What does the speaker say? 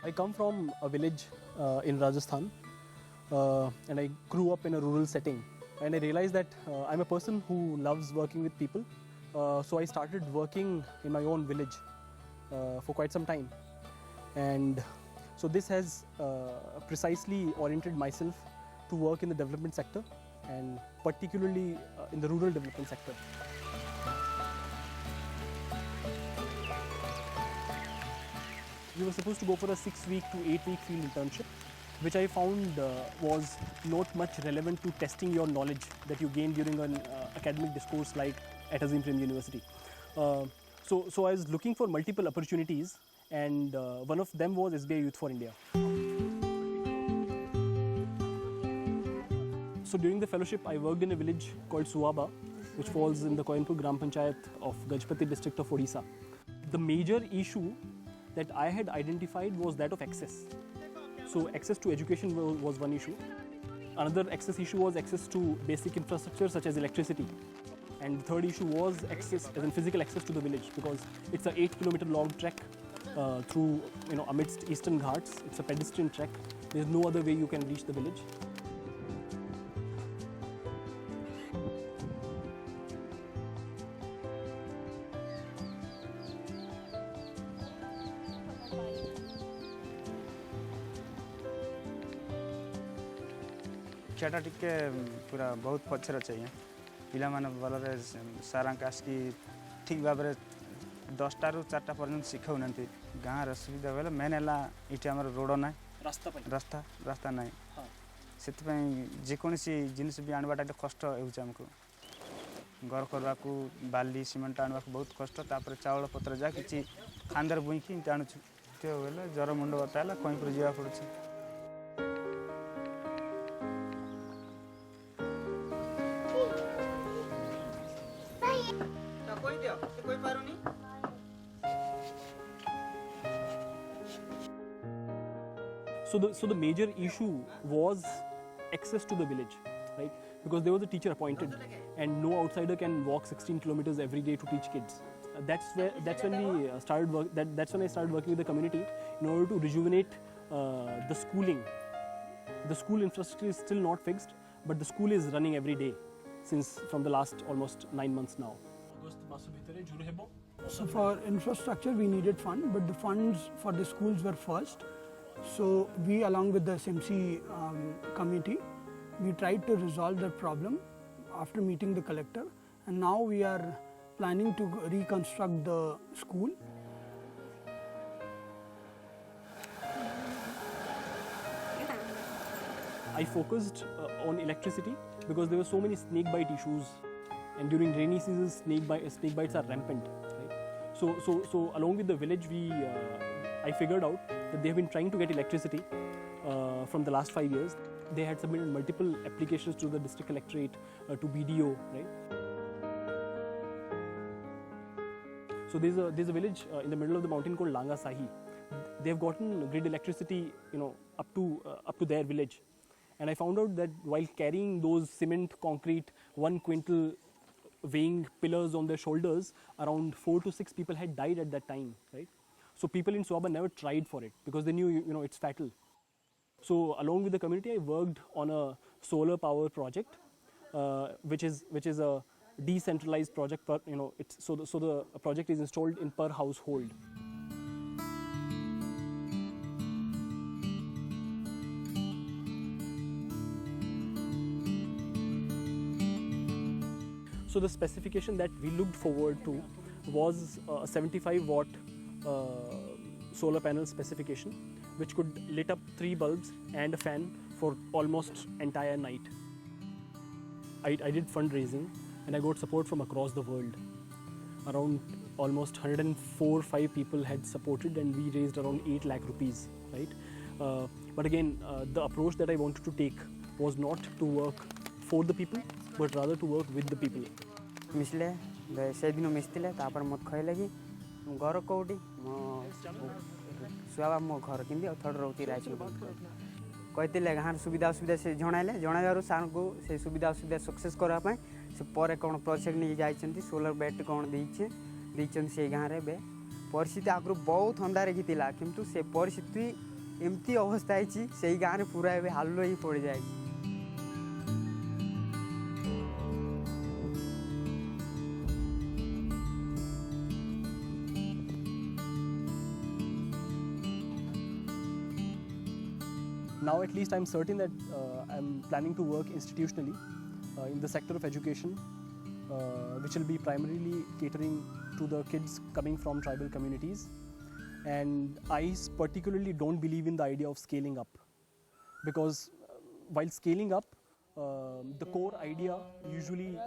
I come from a village in Rajasthan and I grew up in a rural setting, and I realized that I'm a person who loves working with people. So I started working in my own village for quite some time, and so this has precisely oriented myself to work in the development sector, and particularly in the rural development sector. We were supposed to go for a 6-week to 8-week field internship, which I found was not much relevant to testing your knowledge that you gain during an academic discourse like at Azim Prem University. So I was looking for multiple opportunities, and one of them was SBI Youth for India. So during the fellowship, I worked in a village called Suaba, which falls in the Koinpur Gram Panchayat of Gajpati district of Odisha. The major issue that I had identified was that of access. So access to education was one issue. Another access issue was access to basic infrastructure such as electricity. And the third issue was access, as in physical access to the village, because it's a 8-kilometer long trek through, amidst Eastern Ghats. It's a pedestrian trek. There's no other way you can reach the village. छेटा टिके पूरा बहुत पछर चाहिए पिला माने बलरे सारा आसिक ठीक भाव में 10टा ରୁ 4टा पर्यंत शिखाऊ ना गाँव सुविधा बेले मेन है ये आम रोड ना रास्ता ना से जेकोसी जिनस भी आनवाटा कष्ट होमको घर करवा बाली सीमेंट आनवा बहुत कष्ट तापर चाउल पत्र जा कि खानदार बुईकी आणुछु त्यो बेले जर मुंड बताला कहीं पर जावा पड़छ। So the major issue was access to the village, right? Because there was a teacher appointed, and no outsider can walk 16 kilometers every day to teach kids. That's when we started work. That's when I started working with the community in order to rejuvenate the schooling. The school infrastructure is still not fixed, but the school is running every day from the last almost 9 months now. So for infrastructure we needed fund, but the funds for the schools were first. So we, along with the SMC committee, we tried to resolve that problem after meeting the collector, and now we are planning to reconstruct the school. I focused on electricity because there were so many snake bite issues, and during rainy seasons snake bites are rampant. Right? So along with the village, I figured out that they have been trying to get electricity from the last 5 years. They had submitted multiple applications to the district collectorate, to BDO, right? So there's a village in the middle of the mountain called Langa Sahi. They have gotten grid electricity, up to their village, and I found out that while carrying those cement, concrete, 1 quintal weighing pillars on their shoulders, around 4 to 6 people had died at that time, right? So people in Suaba never tried for it because they knew, it's fatal. So along with the community, I worked on a solar power project, which is a decentralized project. Per, so the project is installed in per household. So the specification that we looked forward to was a 75-watt solar panel specification, which could lit up 3 bulbs and a fan for almost entire night. I did fundraising, and I got support from across the world. Around almost 104-5 people had supported, and we raised around 8 lakh rupees, right? But again, the approach that I wanted to take was not to work for the people, but rather to work with the people. मिसले से दिन मिसले तापर मत खइले कि घर कोठी म सुवा मो घर किंदी थोड़ रोती राइछ कहते गाँव सुविधा से जणाइलु सार को से सुविधा सक्सेस करने से पर कौन प्रोजेक्ट नहीं जाइछन्ती सोलर बैट कौन से गाँव में परिस्थिति आगु बहुत अंधारे कि किंतु से परिस्थिति एमती अवस्था है से गाँव में पूरा ए हाल ही पड़ जाए। Now at least I'm certain that I'm planning to work institutionally in the sector of education, which will be primarily catering to the kids coming from tribal communities. And I particularly don't believe in the idea of scaling up, because while scaling up, the core idea usually